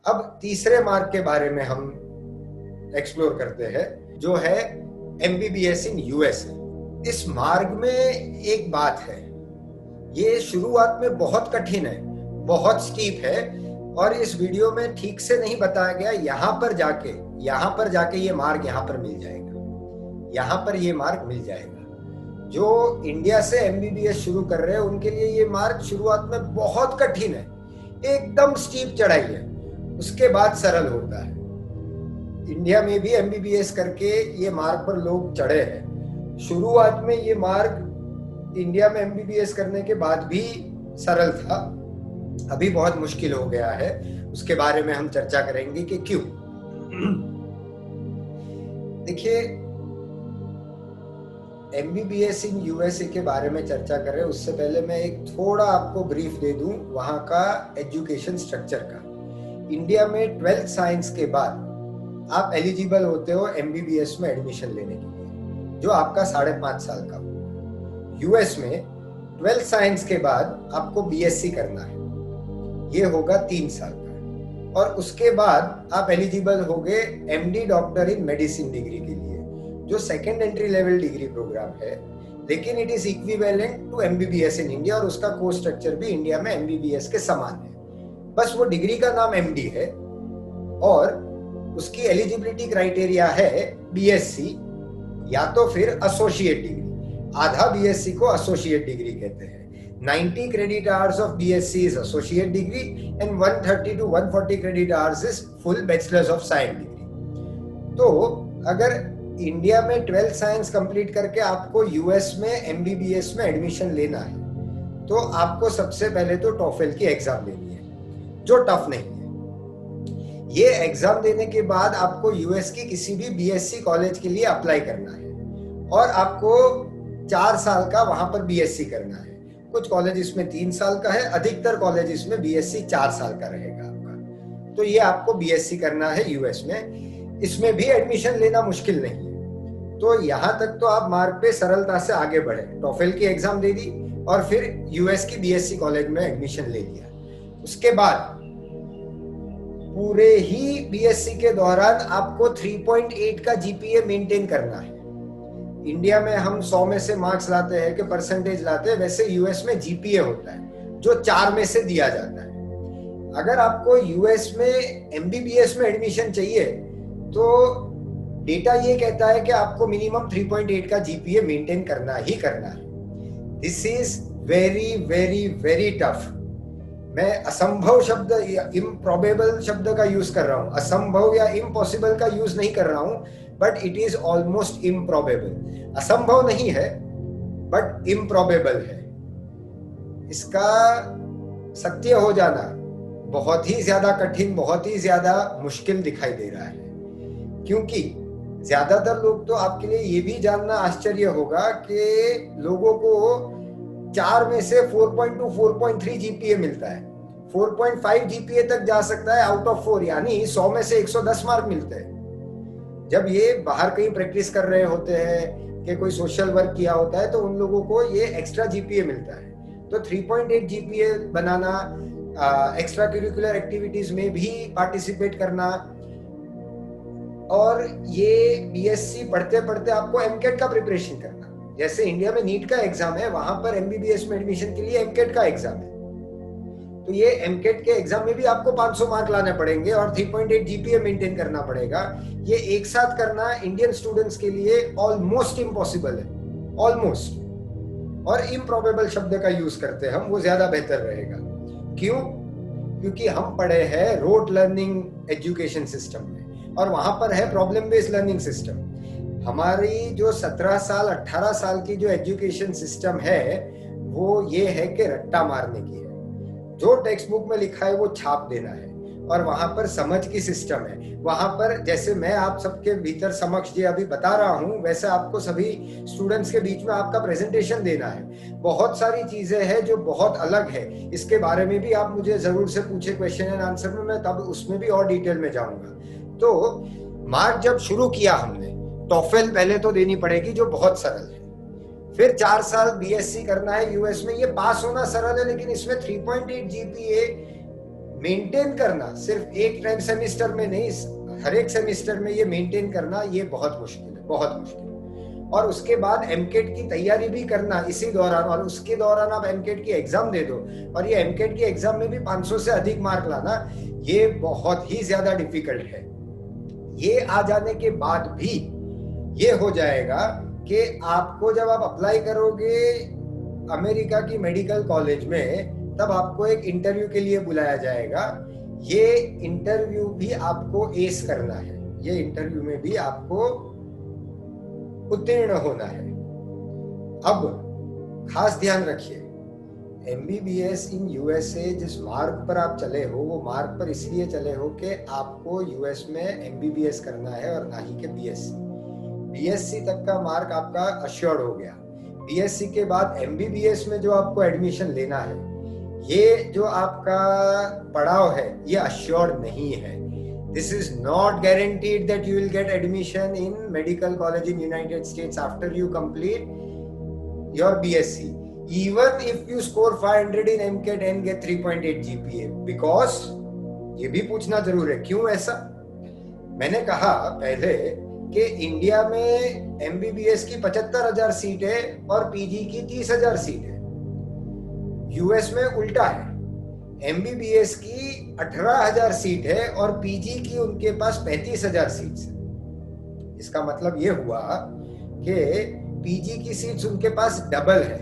अब तीसरे मार्ग के बारे में हम एक्सप्लोर करते हैं, जो है एमबीबीएस इन यूएसए। इस मार्ग में एक बात है, ये शुरुआत में बहुत कठिन है, बहुत स्टीप है, और इस वीडियो में ठीक से नहीं बताया गया यहाँ पर जाके ये मार्ग यहाँ पर मिल जाएगा, यहाँ पर ये मार्ग मिल जाएगा। जो इंडिया से एमबीबीएस शुरू कर रहे हैं उनके लिए ये मार्ग शुरुआत में बहुत कठिन है, एकदम स्टीप चढ़ाई है, उसके बाद सरल होता है। इंडिया में भी एमबीबीएस करके ये मार्ग पर लोग चढ़े हैं। शुरुआत में ये मार्ग इंडिया में एमबीबीएस करने के बाद भी सरल था, अभी बहुत मुश्किल हो गया है। उसके बारे में हम चर्चा करेंगे कि क्यों। देखिए, एमबीबीएस इन यूएसए के बारे में चर्चा करें उससे पहले मैं एक थोड़ा आपको ब्रीफ दे दूं वहां का एजुकेशन स्ट्रक्चर का। इंडिया में 12th साइंस के बाद आप एलिजिबल होते हो एमबीबीएस में एडमिशन लेने के लिए, जो आपका 5.5 साल का हो। यूएस में 12th साइंस के बाद आपको बीएससी करना है, ये होगा 3 साल का, और उसके बाद आप एलिजिबल होगे MD doctor in medicine degree के लिए, जो second entry level degree programme है, लेकिन it is equivalent to MBBS in India, और उसका कोर्स स्ट्रक्चर भी इंडिया में एमबीबीएस के समान है, बस वो डिग्री का नाम एमडी है, और उसकी एलिजिबिलिटी क्राइटेरिया है बीएससी या तो फिर एसोसिएट डिग्री। आधा बीएससी को एसोसिएट डिग्री कहते हैं। 90 credit hours of BSc is associate degree and 130 to 140 credit hours is full bachelor's of science degree। तो अगर इंडिया में 12th साइंस कंप्लीट करके आपको यूएस में एमबीबीएस में एडमिशन लेना है, तो आपको सबसे पहले तो टॉफेल की एग्जाम देनी है, जो टफ नहीं है। ये एग्जाम देने के बाद आपको यूएस की किसी भी बीएससी कॉलेज के लिए अप्लाई करना है, और आपको 4 साल का वहां पर बीएससी करना है। कुछ कॉलेज में 3 साल का है, अधिकतर कॉलेज में बीएससी 4 साल का रहेगा आपका। तो ये आपको बीएससी करना है यूएस में। इसमें भी एडमिशन लेना मुश्किल नहीं है। तो यहाँ तक तो आप मार्ग पे सरलता से आगे बढ़े, टॉफेल की एग्जाम दे दी और फिर यूएस की बीएससी कॉलेज में एडमिशन ले लिया। उसके बाद पूरे ही बीएससी के दौरान आपको 3.8 का जीपीए मेंटेन करना है। इंडिया में हम 100 में से मार्क्स लाते हैं कि परसेंटेज लाते हैं, वैसे यूएस में जीपीए होता है जो 4 में से दिया जाता है। अगर आपको यूएस में एमबीबीएस में एडमिशन चाहिए तो डेटा ये कहता है कि आपको मिनिमम 3.8 का जीपीए मेंटेन करना ही करना है। This is very very very tough. मैं असंभव शब्द या इम्प्रॉबेबल शब्द का यूज कर रहा हूं, असंभव या इम्पॉसिबल का यूज नहीं कर रहा हूं, but it is almost improbable. असंभव नहीं है बट इम्प्रॉबेबल है। इसका सत्य हो जाना बहुत ही ज्यादा कठिन, बहुत ही ज्यादा मुश्किल दिखाई दे रहा है, क्योंकि ज्यादातर लोग तो आपके लिए ये भी जानना आश्चर्य होगा कि लोगों को 4 में से 4.2 4.3 जीपीए मिलता है, 4.5 जीपीए तक जा सकता है आउट ऑफ 4, यानी 100 में से 110 मार्क मिलते हैं। जब ये बाहर कहीं प्रैक्टिस कर रहे होते हैं कि कोई सोशल वर्क किया होता है तो उन लोगों को ये एक्स्ट्रा जीपीए मिलता है। तो 3.8 जीपीए बनाना, एक्स्ट्रा करिकुलर एक्टिविटीज में भी पार्टिसिपेट करना, और ये बीएससी पढ़ते पढ़ते आपको एमकेट का प्रिपरेशन करना। जैसे इंडिया में नीट का एग्जाम है, वहां पर एमबीबीएस में एडमिशन के लिए एमकेट का एग्जाम है। तो ये एमकेट के एग्जाम में भी आपको 500 मार्क लाने पड़ेंगे और 3.8 जीपीए मेंटेन करना पड़ेगा। ये एक साथ करना इंडियन स्टूडेंट्स के लिए ऑलमोस्ट इम्पॉसिबल है, ऑलमोस्ट। और इम्प्रॉबेबल शब्द का यूज करते हैं हम, वो ज्यादा बेहतर रहेगा। क्यों? क्योंकि हम पढ़े हैं रोट लर्निंग एजुकेशन सिस्टम में, और वहां पर है प्रॉब्लम बेस्ड लर्निंग सिस्टम। हमारी जो 17 साल 18 साल की जो एजुकेशन सिस्टम है वो ये है कि रट्टा मारने की है, जो टेक्स्ट बुक में लिखा है वो छाप देना है, और वहां पर समझ की सिस्टम है। वहां पर जैसे मैं आप सबके भीतर समक्ष ये अभी बता रहा हूं, वैसे आपको सभी स्टूडेंट्स के बीच में आपका प्रेजेंटेशन देना है। बहुत सारी चीजें हैं जो बहुत अलग है, इसके बारे में भी आप मुझे जरूर से पूछे क्वेश्चन एंड आंसर में, मैं तब उसमें भी और डिटेल में जाऊंगा। तो मार्क जब शुरू किया हमने, टॉफेल पहले तो देनी पड़ेगी जो बहुत सरल है, फिर 4 साल बीएससी करना है यूएस में। ये पास होना सरल है, लेकिन इसमें 3.8 जीपीए मेंटेन करना सिर्फ एक टाइम सेमिस्टर में नहीं, हर एक सेमिस्टर में ये मेंटेन करना ये बहुत मुश्किल है, बहुत मुश्किल है। और उसके बाद एमकेट की तैयारी भी करना इसी दौरान, और उसके दौरान आप एमकेट की एग्जाम दे दो, और ये एमकेट की एग्जाम में भी 500 से अधिक मार्क लाना, ये बहुत ही ज्यादा डिफिकल्ट है। ये आ जाने के बाद भी ये हो जाएगा कि आपको जब आप अप्लाई करोगे अमेरिका की मेडिकल कॉलेज में, तब आपको एक इंटरव्यू के लिए बुलाया जाएगा। ये इंटरव्यू भी आपको एस करना है, ये इंटरव्यू में भी आपको उत्तीर्ण होना है। अब खास ध्यान रखिए, एमबीबीएस इन यूएसए जिस मार्ग पर आप चले हो, वो मार्ग पर इसलिए चले हो कि आपको यूएस में एमबीबीएस करना है और ना ही के बीएससी। बीएससी तक का मार्क आपका अश्योर्ड हो गया। बीएससी के बाद एमबीबीएस में जो आपको एडमिशन लेना है, ये जो आपका पड़ाव है, ये अश्योर्ड नहीं है। This is not guaranteed that you will get admission in medical college in United States after you complete your BSc. Even if you score 500 in MCAT and get 3.8 GPA, because ये भी पूछना जरूर है, क्यों ऐसा? मैंने कहा पहले कि इंडिया में एमबीबीएस की 75,000 सीट है और पीजी की 30,000 सीट है। यूएस में उल्टा है, एमबीबीएस की 18,000 सीट है और पीजी की उनके पास 35,000 सीट है। इसका मतलब ये हुआ कि पीजी की सीट्स उनके पास डबल है।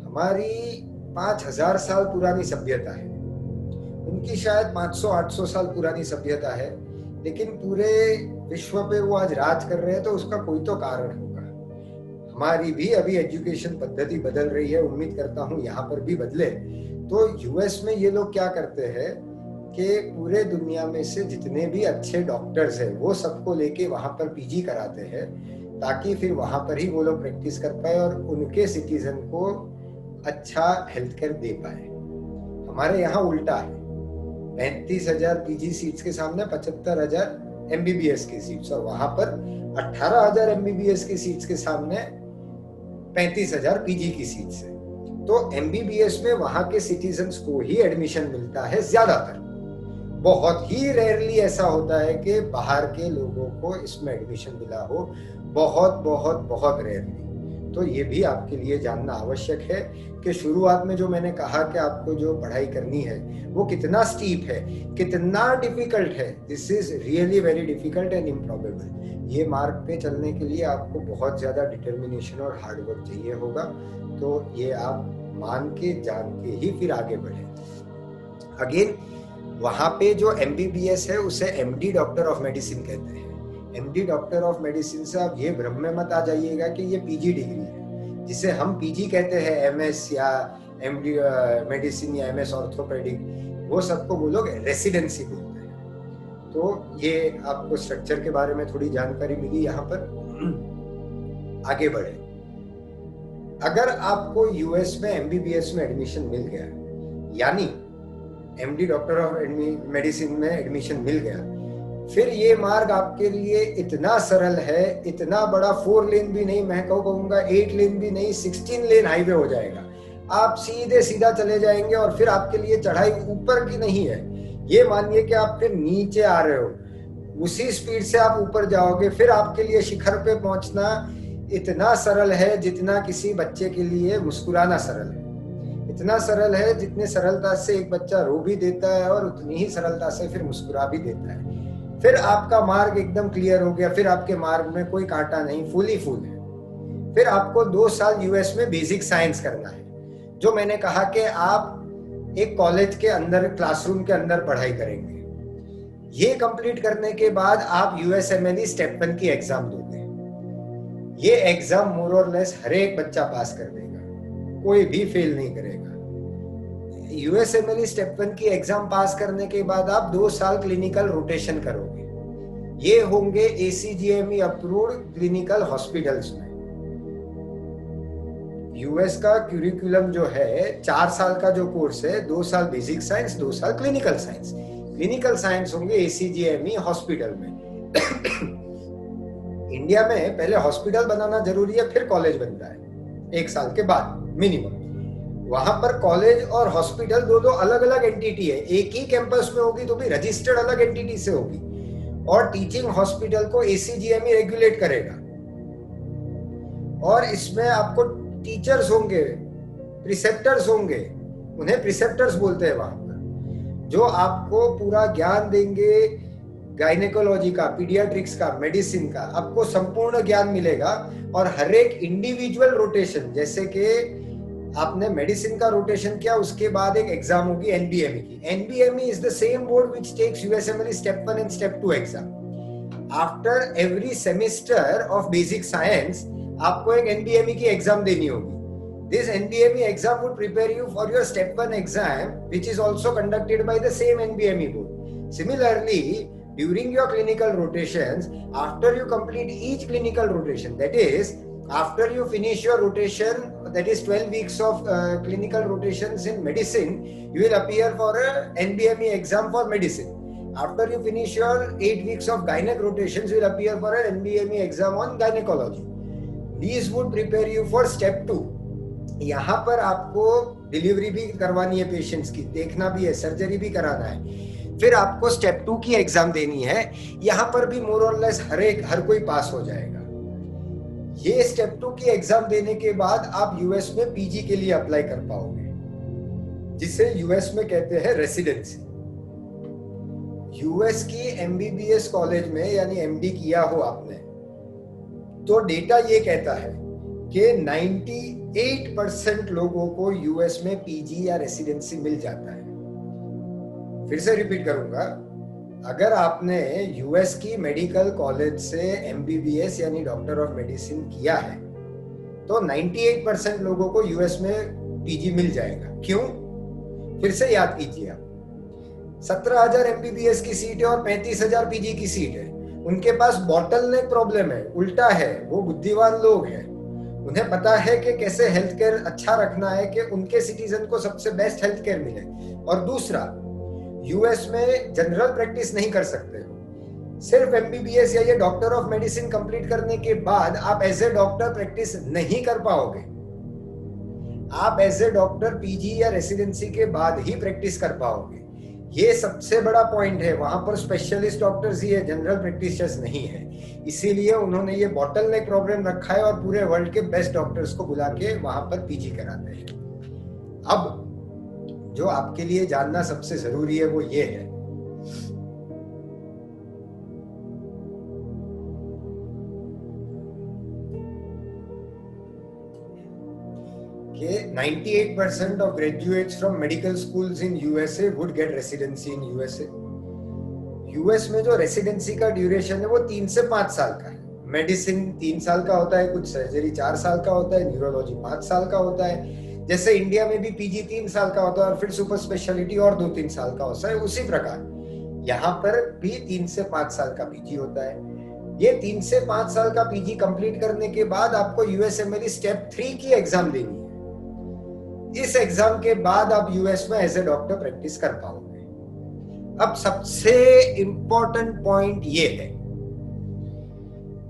हमारी 5,000 साल पुरानी सभ्यता है, उनकी शायद 500-800 साल पुरानी सभ्यता है, लेकिन पूरे विश्व पे वो आज राज कर रहे हैं, तो उसका कोई तो कारण होगा। हमारी भी अभी एजुकेशन पद्धति बदल रही है, उम्मीद करता हूँ यहाँ पर भी बदले। तो यूएस में ये लोग क्या करते हैं कि पूरे दुनिया में से जितने भी अच्छे डॉक्टर्स हैं, वो सबको लेके वहां पर पीजी कराते हैं, ताकि फिर वहां पर ही वो लोग प्रैक्टिस कर पाए और उनके सिटीजन को अच्छा हेल्थ केयर दे पाए। हमारे यहाँ उल्टा है, 35,000 पीजी सीट्स के सामने 75,000 एमबीबीएस की सीट्स, और वहां पर 18,000 एमबीबीएस की सीट्स के सामने 35,000 पीजी की सीट्स है। तो एमबीबीएस में वहां के सिटीजन्स को ही एडमिशन मिलता है ज्यादातर। बहुत ही रेयरली ऐसा होता है कि बाहर के लोगों को इसमें एडमिशन मिला हो, बहुत बहुत बहुत रेयरली। तो ये भी आपके लिए जानना आवश्यक है कि शुरुआत में जो मैंने कहा कि आपको जो पढ़ाई करनी है वो कितना स्टीप है, कितना डिफिकल्ट है। This is really very difficult and improbable. ये मार्ग पे चलने के लिए आपको बहुत ज्यादा डिटर्मिनेशन और हार्डवर्क चाहिए होगा। तो ये आप मान के जान के ही फिर आगे बढ़े। अगेन वहां पे जो एमबीबीएस है उसे एमडी डॉक्टर ऑफ मेडिसिन कहते हैं। एमडी डॉक्टर ऑफ मेडिसिन से आप ये भ्रम में मत आ जाइएगा कि ये पीजी डिग्री है, जिसे हम पीजी कहते हैं, एमएस या एमडी मेडिसिन या एमएस ऑर्थोपेडिक, वो सबको वो लोग रेसिडेंसी बोलते हैं। तो ये आपको स्ट्रक्चर के बारे में थोड़ी जानकारी मिली। यहाँ पर आगे बढ़े, अगर आपको यूएस में एमबीबीएस में एडमिशन मिल गया, यानी एमडी डॉक्टर ऑफ मेडिसिन में एडमिशन मिल गया, फिर ये मार्ग आपके लिए इतना सरल है, इतना बड़ा 4 लेन भी नहीं, मैं कहूँगा 8 लेन भी नहीं, 16 लेन हाईवे हो जाएगा। आप सीधे सीधा चले जाएंगे और फिर आपके लिए चढ़ाई ऊपर की नहीं है। ये मानिए कि आप फिर नीचे आ रहे हो, उसी स्पीड से आप ऊपर जाओगे। फिर आपके लिए शिखर पे पहुंचना इतना सरल है जितना किसी बच्चे के लिए मुस्कुराना सरल है। इतना सरल है जितने सरलता से एक बच्चा रो भी देता है और उतनी ही सरलता से फिर मुस्कुरा भी देता है। फिर आपका मार्ग एकदम क्लियर हो गया, फिर आपके मार्ग में कोई कांटा नहीं, फुल है। फिर आपको 2 साल यूएस में बेसिक साइंस करना है, जो मैंने कहा कि आप एक कॉलेज के अंदर, क्लासरूम के अंदर पढ़ाई करेंगे। ये कंप्लीट करने के बाद आप यूएसएमएलई स्टेप 1 की एग्जाम दोगे। ये एग्जाम मोर और लेस हर एक बच्चा पास कर देगा, कोई भी फेल नहीं करेगा। यूएसएमएलई स्टेप 1 की एग्जाम पास करने के बाद आप 2 साल क्लिनिकल रोटेशन करोगे। ये होंगे एसीजीएमई अप्रूव्ड क्लिनिकल हॉस्पिटल्स में। यूएस का क्यूरिकुलम जो है 4 साल का जो कोर्स है, 2 साल बेसिक साइंस, 2 साल क्लिनिकल साइंस। क्लिनिकल साइंस होंगे एसीजीएमई हॉस्पिटल में। इंडिया में पहले हॉस्पिटल बनाना जरूरी है, फिर कॉलेज बनता है 1 साल के बाद मिनिमम। वहां पर कॉलेज और हॉस्पिटल दो दो अलग अलग एंटिटी है, एक ही कैंपस में होगी तो भी रजिस्टर्ड अलग एंटिटी से होगी। और टीचिंग हॉस्पिटल को एसीजीएमई रेगुलेट करेगा, और इसमें आपको टीचर्स होंगे, प्रिसेप्टर्स होंगे, उन्हें प्रिसेप्टर्स बोलते हैं वहां पर, जो आपको पूरा ज्ञान देंगे गायनेकोलॉजी का, पीडियाट्रिक्स का, मेडिसिन का, आपको संपूर्ण ज्ञान मिलेगा। और हर एक इंडिविजुअल रोटेशन, जैसे कि आपने मेडिसिन का रोटेशन किया, उसके बाद एक एग्जाम होगी एनबीएमई की। NBME is the same board which takes USMLE step 1 and step 2 exam. After every semester of basic science आपको एक एनबीएमई की एग्जाम देनी होगी। This NBME exam would prepare you for your step 1 exam, which is also conducted by the same NBME board. Similarly, during your clinical rotations, after you complete each clinical rotation, that is, after you finish your rotation, that is 12 weeks of clinical rotations in medicine, you will appear for a NBME exam for medicine. After you finish your 8 weeks of gynec rotations, you will appear for an NBME exam on gynecology. These would prepare you for step 2. यहाँ पर आपको delivery भी करवानी है, patients की देखना भी है, सर्जरी भी कराना है, फिर आपको स्टेप 2 की एग्जाम देनी है। यहाँ पर भी मोर और लेस हर कोई पास हो जाएगा। ये स्टेप 2 की एग्जाम देने के बाद आप यूएस में पीजी के लिए अप्लाई कर पाओगे, जिसे यूएस में कहते हैं रेसिडेंसी। यूएस की एमबीबीएस कॉलेज में यानी एमडी किया हो आपने, तो डेटा ये कहता है कि 98% लोगों को यूएस में पीजी या रेसिडेंसी मिल जाता है। फिर से रिपीट करूंगा, अगर आपने यूएस की मेडिकल कॉलेज से एमबीबीएस यानी डॉक्टर ऑफ मेडिसिन किया है, तो 98% लोगों को यूएस में पीजी मिल जाएगा। क्यों? फिर से याद कीजिए आप, 17,000 एमबीबीएस की सीट है और 35,000 पीजी की सीट है। उनके पास बॉटलनेक प्रॉब्लम है, उल्टा है, वो बुद्धिमान लोग हैं, उन्हें पता है कि कैसे हेल्थ केयर अच्छा रखना है कि उनके सिटीजन को सबसे बेस्ट हेल्थ केयर मिले। और दूसरा, यूएस में जनरल प्रैक्टिस नहीं कर सकते हो, सिर्फ एमबीबीएस या ये डॉक्टर ऑफ मेडिसिन कंप्लीट करने के बाद आप एज ए डॉक्टर प्रैक्टिस नहीं कर पाओगे। आप एज ए डॉक्टर पीजी या रेसिडेंसी के बाद ही प्रैक्टिस कर पाओगे। ये सबसे बड़ा पॉइंट है, वहां पर स्पेशलिस्ट डॉक्टर्स ही है, जनरल प्रैक्टिशनर्स नहीं है। इसीलिए उन्होंने ये बॉटलनेक प्रॉब्लम रखा है और पूरे वर्ल्ड के बेस्ट डॉक्टर्स को बुला के वहां पर पीजी कराते हैं। अब जो आपके लिए जानना सबसे जरूरी है वो ये है कि 98% of graduates from medical schools in USA would get residency in USA. US में जो रेसिडेंसी का ड्यूरेशन है वो 3 से 5 साल का है। मेडिसिन 3 साल का होता है, कुछ सर्जरी 4 साल का होता है, न्यूरोलॉजी 5 साल का होता है। जैसे इंडिया में भी पीजी 3 साल का होता है और फिर सुपर स्पेशलिटी और 2-3 साल का होता है, उसी प्रकार यहाँ पर भी 3 से 5 साल का पीजी होता है। ये 3 से 5 साल का पीजी कंप्लीट करने के बाद आपको यूएसएमएल स्टेप 3 की एग्जाम देनी है। इस एग्जाम के बाद आप यूएस में एज ए डॉक्टर प्रैक्टिस कर पाओगे। अब सबसे इंपॉर्टेंट पॉइंट ये है,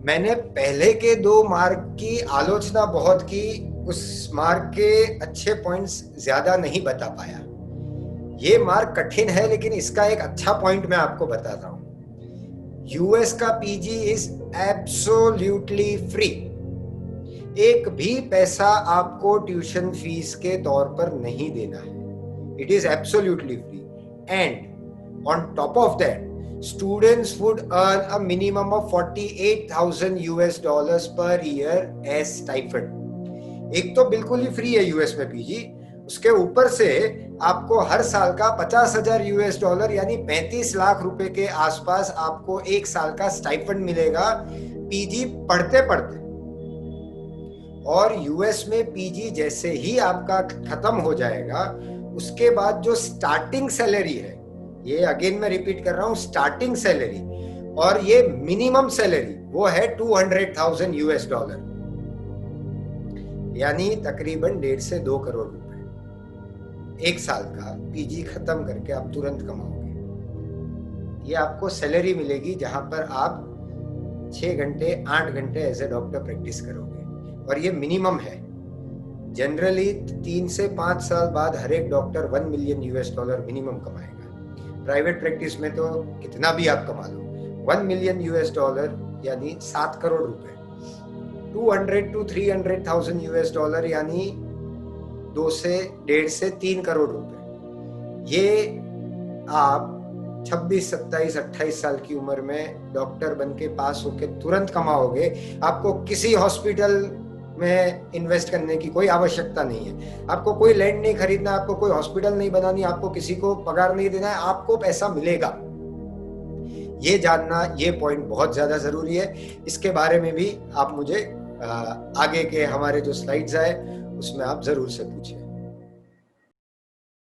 मैंने पहले के 2 मार्क की आलोचना बहुत की, उस मार्क के अच्छे पॉइंट्स ज्यादा नहीं बता पाया। ये मार्क कठिन है लेकिन इसका एक अच्छा पॉइंट मैं आपको बताता हूं। यूएस का पीजी इज एब्सोल्युटली फ्री। एक भी पैसा आपको ट्यूशन फीस के तौर पर नहीं देना है। It is absolutely free and on top of that, students would earn a minimum of $48,000 per year as stipend। एक तो बिल्कुल ही फ्री है यूएस में पीजी, उसके ऊपर से आपको हर साल का $50,000 यानी 35 लाख रुपए के आसपास आपको एक साल का स्टाइपेंड मिलेगा पीजी पढ़ते पढ़ते। और यूएस में पीजी जैसे ही आपका खत्म हो जाएगा, उसके बाद जो स्टार्टिंग सैलरी है, ये अगेन मैं रिपीट कर रहा हूं, स्टार्टिंग सैलरी और ये मिनिमम सैलरी वो है $200,000 यानी तकरीबन 1.5 से 2 करोड़ रुपए। एक साल का पीजी खत्म करके आप तुरंत कमाओगे। ये आपको सैलरी मिलेगी जहां पर आप 6 घंटे 8 घंटे एज ए डॉक्टर प्रैक्टिस करोगे और ये मिनिमम है। जनरली 3 से 5 साल बाद हर एक डॉक्टर $1 मिलियन मिनिमम कमाएगा। प्राइवेट प्रैक्टिस में तो कितना भी आप कमा लो, $1 मिलियन यानी 7 करोड़ रुपए, 200 to 300,000 $, यानी 2 से 1.5 से 3 करोड़ रुपए। ये आप 26, 27, 28 साल की उम्र में डॉक्टर बन के पास होके तुरंत कमाओगे। आपको किसी हॉस्पिटल में इन्वेस्ट करने की कोई आवश्यकता नहीं है, आपको कोई लैंड नहीं खरीदना, आपको कोई हॉस्पिटल नहीं बनानी, आपको किसी को पगार नहीं देना है, आपको पैसा मिलेगा। ये जानना, ये पॉइंट बहुत ज्यादा जरूरी है। इसके बारे में भी आप मुझे आगे के हमारे जो स्लाइड्स आए उसमें आप जरूर से पूछिए।